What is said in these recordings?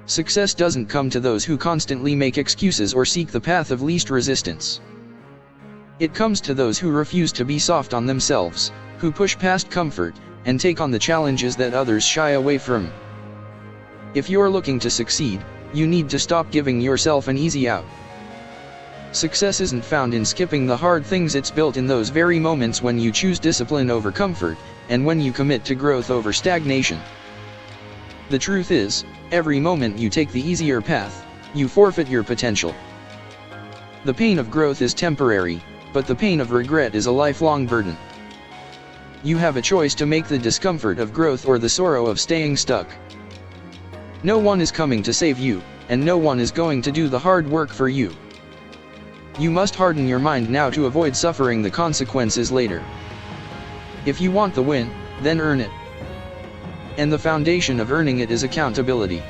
Success doesn't come to those who constantly make excuses or seek the path of least resistance. It comes to those who refuse to be soft on themselves, who push past comfort, and take on the challenges that others shy away from. If you're looking to succeed, you need to stop giving yourself an easy out. Success isn't found in skipping the hard things, it's built in those very moments when you choose discipline over comfort, and when you commit to growth over stagnation. The truth is, every moment you take the easier path, you forfeit your potential. The pain of growth is temporary, but the pain of regret is a lifelong burden. You have a choice to make: the discomfort of growth or the sorrow of staying stuck. No one is coming to save you, and no one is going to do the hard work for you. You must harden your mind now to avoid suffering the consequences later. If you want the win, then earn it. And the foundation of earning it is accountability.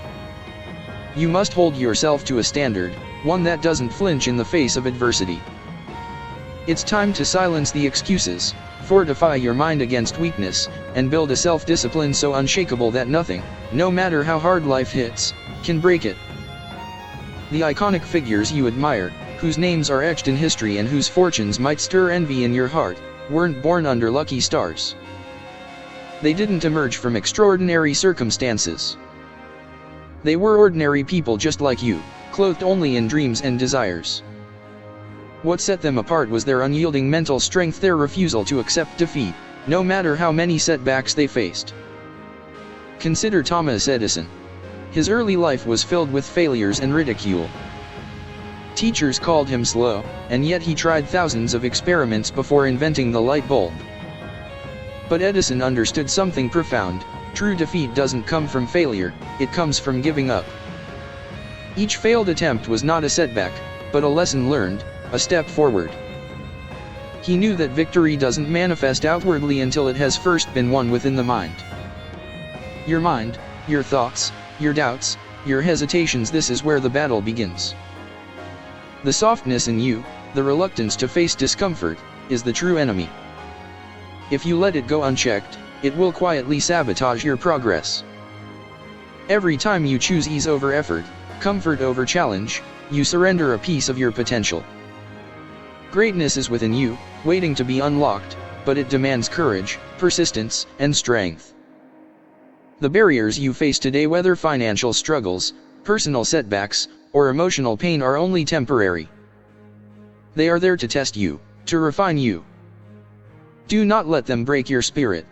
You must hold yourself to a standard, one that doesn't flinch in the face of adversity. It's time to silence the excuses, fortify your mind against weakness, and build a self-discipline so unshakable that nothing, no matter how hard life hits, can break it. The iconic figures you admire, whose names are etched in history and whose fortunes might stir envy in your heart, weren't born under lucky stars. They didn't emerge from extraordinary circumstances. They were ordinary people just like you, clothed only in dreams and desires. What set them apart was their unyielding mental strength, their refusal to accept defeat, no matter how many setbacks they faced. Consider Thomas Edison. His early life was filled with failures and ridicule. Teachers called him slow, and yet he tried thousands of experiments before inventing the light bulb. But Edison understood something profound: true defeat doesn't come from failure, it comes from giving up. Each failed attempt was not a setback, but a lesson learned, a step forward. He knew that victory doesn't manifest outwardly until it has first been won within the mind. Your mind, your thoughts, your doubts, your hesitations, this is where the battle begins. The softness in you, the reluctance to face discomfort, is the true enemy. If you let it go unchecked, it will quietly sabotage your progress. Every time you choose ease over effort, comfort over challenge, you surrender a piece of your potential. Greatness is within you, waiting to be unlocked, but it demands courage, persistence, and strength. The barriers you face today, whether financial struggles, personal setbacks, or emotional pain, are only temporary. They are there to test you, to refine you. Do not let them break your spirit.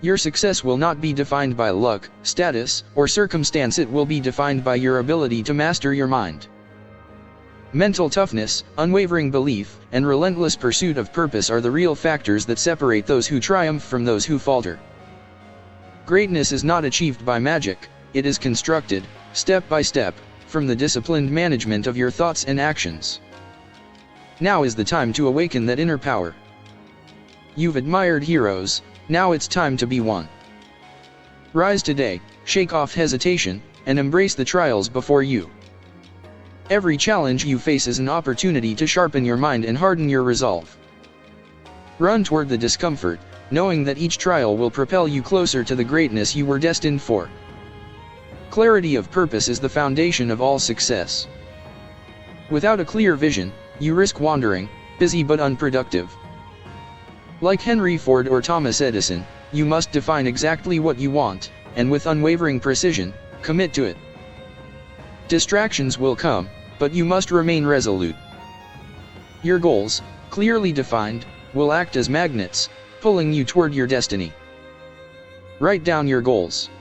Your success will not be defined by luck, status, or circumstance. It will be defined by your ability to master your mind. Mental toughness, unwavering belief, and relentless pursuit of purpose are the real factors that separate those who triumph from those who falter. Greatness is not achieved by magic, it is constructed, step by step, from the disciplined management of your thoughts and actions. Now is the time to awaken that inner power. You've admired heroes, now it's time to be one. Rise today, shake off hesitation, and embrace the trials before you. Every challenge you face is an opportunity to sharpen your mind and harden your resolve. Run toward the discomfort, knowing that each trial will propel you closer to the greatness you were destined for. Clarity of purpose is the foundation of all success. Without a clear vision, you risk wandering, busy but unproductive. Like Henry Ford or Thomas Edison, you must define exactly what you want, and with unwavering precision, commit to it. Distractions will come, but you must remain resolute. Your goals, clearly defined, will act as magnets, pulling you toward your destiny. Write down your goals.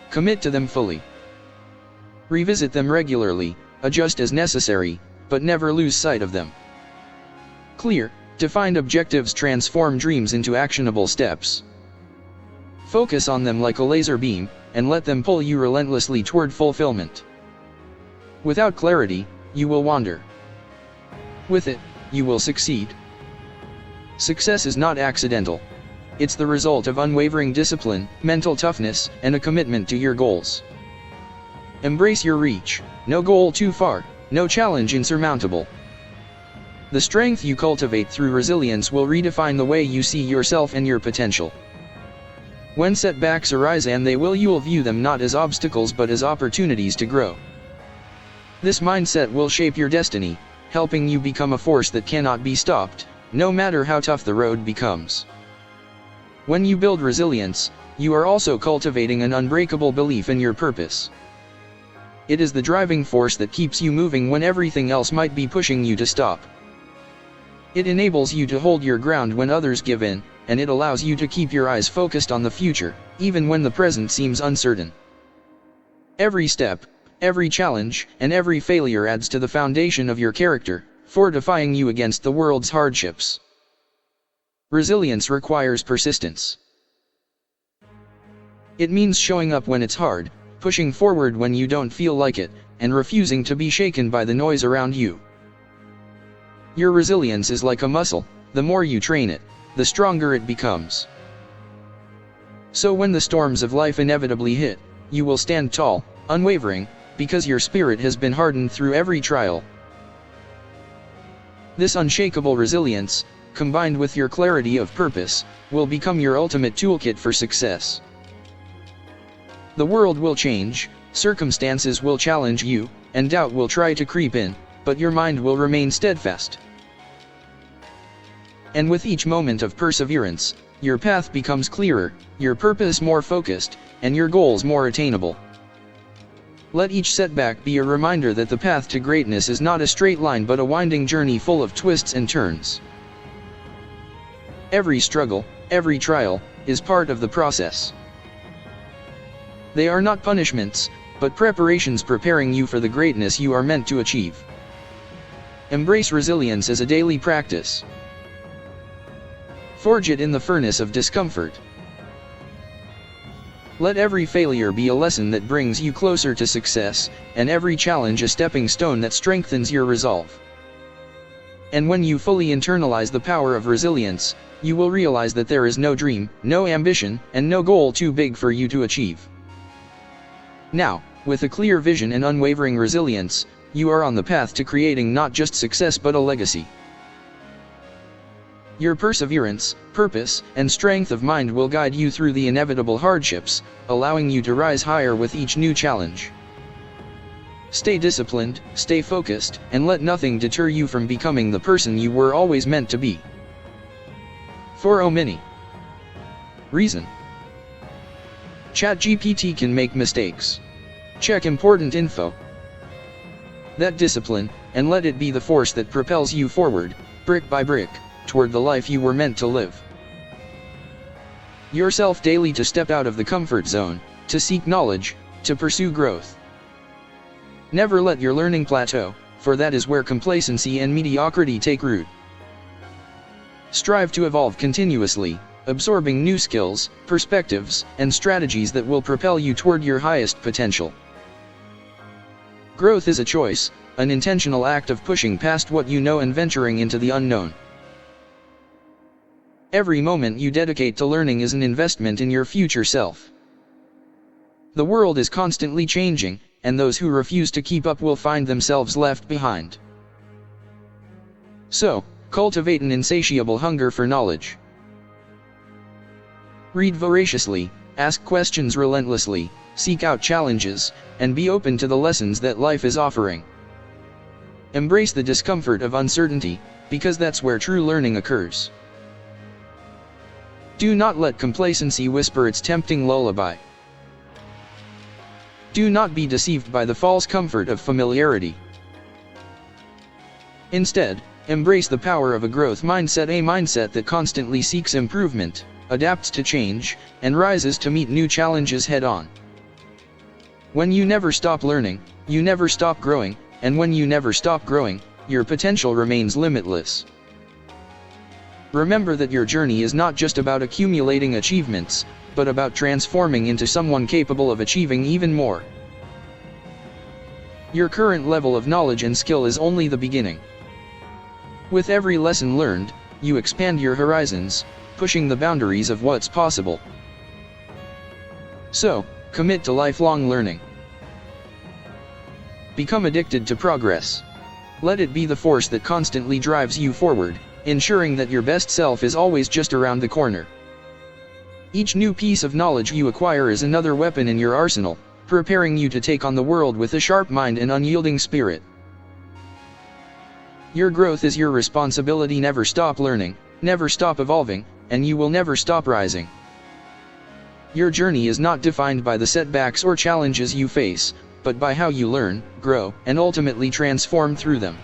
Commit to them fully. Revisit them regularly, adjust as necessary, but never lose sight of them. Clear, defined objectives transform dreams into actionable steps. Focus on them like a laser beam, and let them pull you relentlessly toward fulfillment. Without clarity, you will wander. With it, you will succeed. Success is not accidental. It's the result of unwavering discipline, mental toughness, and a commitment to your goals. Embrace your reach, no goal too far, no challenge insurmountable. The strength you cultivate through resilience will redefine the way you see yourself and your potential. When setbacks arise, and they will, you will view them not as obstacles but as opportunities to grow. This mindset will shape your destiny, helping you become a force that cannot be stopped, no matter how tough the road becomes. When you build resilience, you are also cultivating an unbreakable belief in your purpose. It is the driving force that keeps you moving when everything else might be pushing you to stop. It enables you to hold your ground when others give in, and it allows you to keep your eyes focused on the future, even when the present seems uncertain. Every step, every challenge, and every failure adds to the foundation of your character, fortifying you against the world's hardships. Resilience requires persistence. It means showing up when it's hard, pushing forward when you don't feel like it, and refusing to be shaken by the noise around you. Your resilience is like a muscle. The more you train it, the stronger it becomes. So when the storms of life inevitably hit, you will stand tall, unwavering, because your spirit has been hardened through every trial. This unshakable resilience, combined with your clarity of purpose, will become your ultimate toolkit for success. The world will change, circumstances will challenge you, and doubt will try to creep in, but your mind will remain steadfast. And with each moment of perseverance, your path becomes clearer, your purpose more focused, and your goals more attainable. Let each setback be a reminder that the path to greatness is not a straight line but a winding journey full of twists and turns. Every struggle, every trial, is part of the process. They are not punishments, but preparations preparing you for the greatness you are meant to achieve. Embrace resilience as a daily practice. Forge it in the furnace of discomfort. Let every failure be a lesson that brings you closer to success, and every challenge a stepping stone that strengthens your resolve. And when you fully internalize the power of resilience, you will realize that there is no dream, no ambition, and no goal too big for you to achieve. Now, with a clear vision and unwavering resilience, you are on the path to creating not just success but a legacy. Your perseverance, purpose, and strength of mind will guide you through the inevitable hardships, allowing you to rise higher with each new challenge. Stay disciplined, stay focused, and let nothing deter you from becoming the person you were always meant to be. For many reason. ChatGPT can make mistakes. Check important info. That discipline, and let it be the force that propels you forward, brick by brick, toward the life you were meant to live. Yourself daily to step out of the comfort zone, to seek knowledge, to pursue growth. Never let your learning plateau, for that is where complacency and mediocrity take root. Strive to evolve continuously, absorbing new skills, perspectives, and strategies that will propel you toward your highest potential. Growth is a choice, an intentional act of pushing past what you know and venturing into the unknown. Every moment you dedicate to learning is an investment in your future self. The world is constantly changing, and those who refuse to keep up will find themselves left behind. So, cultivate an insatiable hunger for knowledge. Read voraciously, ask questions relentlessly, seek out challenges, and be open to the lessons that life is offering. Embrace the discomfort of uncertainty, because that's where true learning occurs. Do not let complacency whisper its tempting lullaby. Do not be deceived by the false comfort of familiarity. Instead, embrace the power of a growth mindset, a mindset that constantly seeks improvement, adapts to change, and rises to meet new challenges head-on. When you never stop learning, you never stop growing, and when you never stop growing, your potential remains limitless. Remember that your journey is not just about accumulating achievements, but about transforming into someone capable of achieving even more. Your current level of knowledge and skill is only the beginning. With every lesson learned, you expand your horizons, pushing the boundaries of what's possible. So, commit to lifelong learning. Become addicted to progress. Let it be the force that constantly drives you forward, ensuring that your best self is always just around the corner. Each new piece of knowledge you acquire is another weapon in your arsenal, preparing you to take on the world with a sharp mind and unyielding spirit. Your growth is your responsibility. Never stop learning, never stop evolving, and you will never stop rising. Your journey is not defined by the setbacks or challenges you face, but by how you learn, grow, and ultimately transform through them.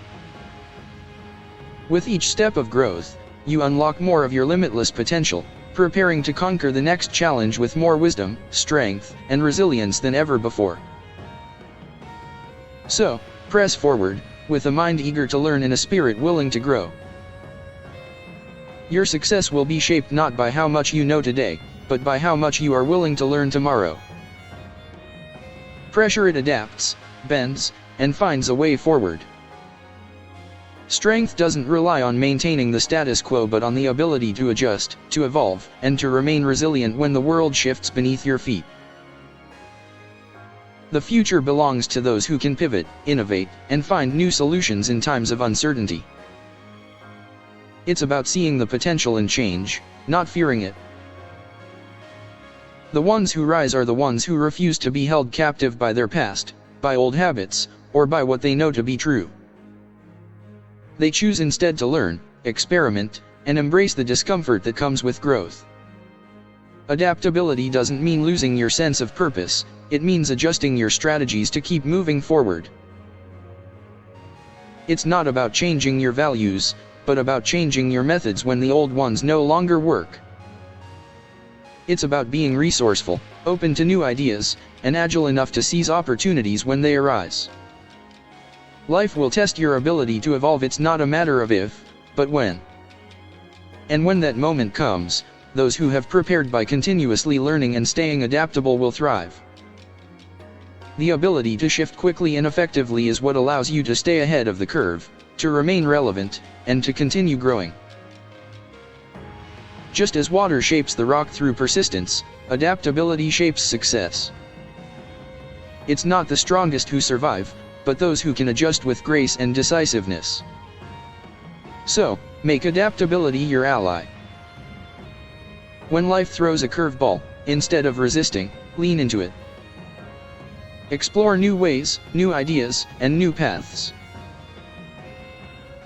With each step of growth, you unlock more of your limitless potential, preparing to conquer the next challenge with more wisdom, strength, and resilience than ever before. So, press forward, with a mind eager to learn and a spirit willing to grow. Your success will be shaped not by how much you know today, but by how much you are willing to learn tomorrow. Pressure it adapts, bends, and finds a way forward. Strength doesn't rely on maintaining the status quo but on the ability to adjust, to evolve, and to remain resilient when the world shifts beneath your feet. The future belongs to those who can pivot, innovate, and find new solutions in times of uncertainty. It's about seeing the potential in change, not fearing it. The ones who rise are the ones who refuse to be held captive by their past, by old habits, or by what they know to be true. They choose instead to learn, experiment, and embrace the discomfort that comes with growth. Adaptability doesn't mean losing your sense of purpose, it means adjusting your strategies to keep moving forward. It's not about changing your values, but about changing your methods when the old ones no longer work. It's about being resourceful, open to new ideas, and agile enough to seize opportunities when they arise. Life will test your ability to evolve. It's not a matter of if, but when. And when that moment comes, those who have prepared by continuously learning and staying adaptable will thrive. The ability to shift quickly and effectively is what allows you to stay ahead of the curve, to remain relevant, and to continue growing. Just as water shapes the rock through persistence, adaptability shapes success. It's not the strongest who survive, but those who can adjust with grace and decisiveness. So, make adaptability your ally. When life throws a curveball, instead of resisting, lean into it. Explore new ways, new ideas, and new paths.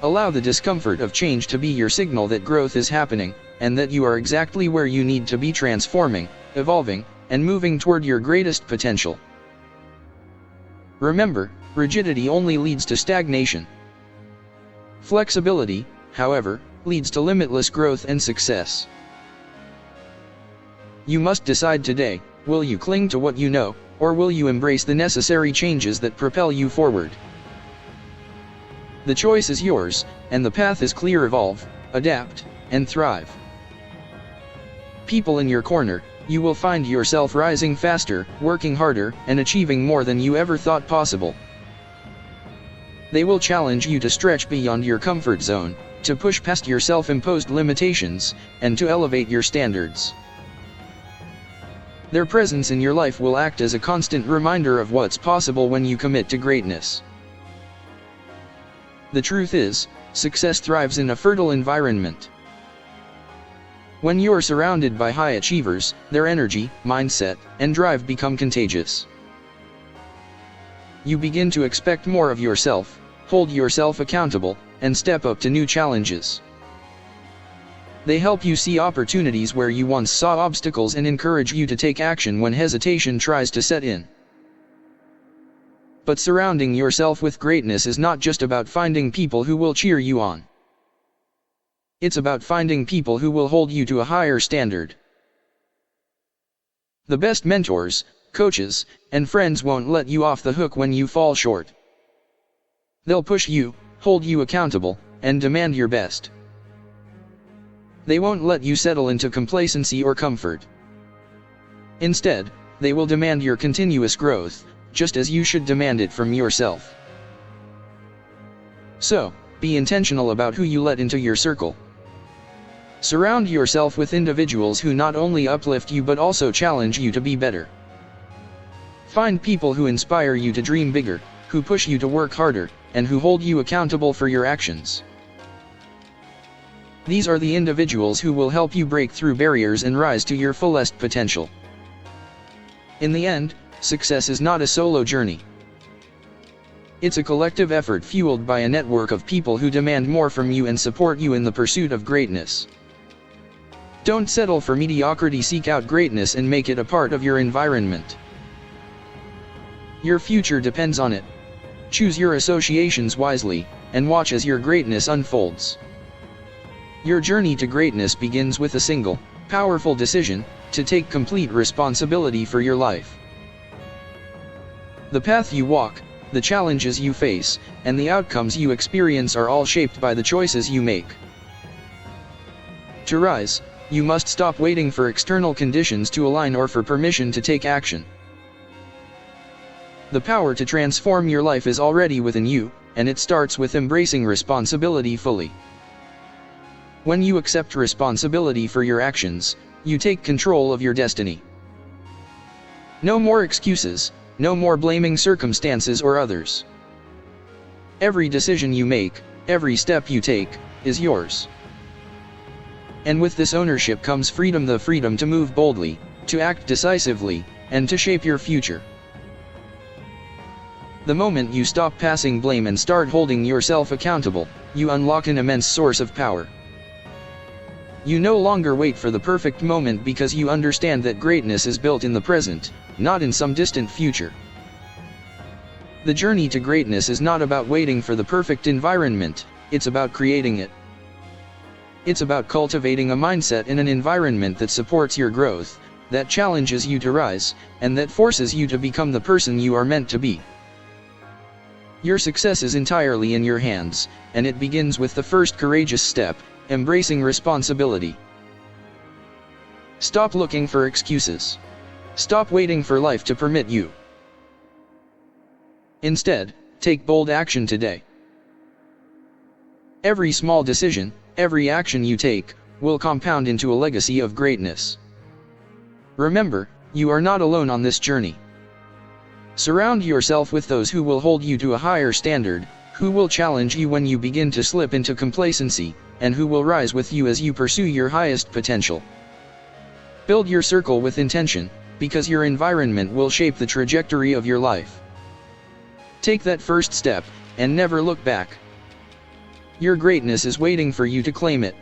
Allow the discomfort of change to be your signal that growth is happening, and that you are exactly where you need to be, transforming, evolving, and moving toward your greatest potential. Remember, rigidity only leads to stagnation. Flexibility, however, leads to limitless growth and success. You must decide today, will you cling to what you know, or will you embrace the necessary changes that propel you forward? The choice is yours, and the path is clear. Evolve, adapt, and thrive. People in your corner, you will find yourself rising faster, working harder, and achieving more than you ever thought possible. They will challenge you to stretch beyond your comfort zone, to push past your self-imposed limitations, and to elevate your standards. Their presence in your life will act as a constant reminder of what's possible when you commit to greatness. The truth is, success thrives in a fertile environment. When you're surrounded by high achievers, their energy, mindset, and drive become contagious. You begin to expect more of yourself, hold yourself accountable, and step up to new challenges. They help you see opportunities where you once saw obstacles and encourage you to take action when hesitation tries to set in. But surrounding yourself with greatness is not just about finding people who will cheer you on. It's about finding people who will hold you to a higher standard. The best mentors, coaches, and friends won't let you off the hook when you fall short. They'll push you, hold you accountable, and demand your best. They won't let you settle into complacency or comfort. Instead, they will demand your continuous growth, just as you should demand it from yourself. So, be intentional about who you let into your circle. Surround yourself with individuals who not only uplift you but also challenge you to be better. Find people who inspire you to dream bigger, who push you to work harder, and who hold you accountable for your actions. These are the individuals who will help you break through barriers and rise to your fullest potential. In the end, success is not a solo journey. It's a collective effort fueled by a network of people who demand more from you and support you in the pursuit of greatness. Don't settle for mediocrity, seek out greatness and make it a part of your environment. Your future depends on it. Choose your associations wisely, and watch as your greatness unfolds. Your journey to greatness begins with a single, powerful decision, to take complete responsibility for your life. The path you walk, the challenges you face, and the outcomes you experience are all shaped by the choices you make. To rise, you must stop waiting for external conditions to align or for permission to take action. The power to transform your life is already within you, and it starts with embracing responsibility fully. When you accept responsibility for your actions, you take control of your destiny. No more excuses, no more blaming circumstances or others. Every decision you make, every step you take, is yours. And with this ownership comes freedom, the freedom to move boldly, to act decisively, and to shape your future. The moment you stop passing blame and start holding yourself accountable, you unlock an immense source of power. You no longer wait for the perfect moment because you understand that greatness is built in the present, not in some distant future. The journey to greatness is not about waiting for the perfect environment, it's about creating it. It's about cultivating a mindset in an environment that supports your growth, that challenges you to rise, and that forces you to become the person you are meant to be. Your success is entirely in your hands, and it begins with the first courageous step, embracing responsibility. Stop looking for excuses. Stop waiting for life to permit you. Instead, take bold action today. Every small decision, every action you take, will compound into a legacy of greatness. Remember, you are not alone on this journey. Surround yourself with those who will hold you to a higher standard, who will challenge you when you begin to slip into complacency, and who will rise with you as you pursue your highest potential. Build your circle with intention, because your environment will shape the trajectory of your life. Take that first step, and never look back. Your greatness is waiting for you to claim it.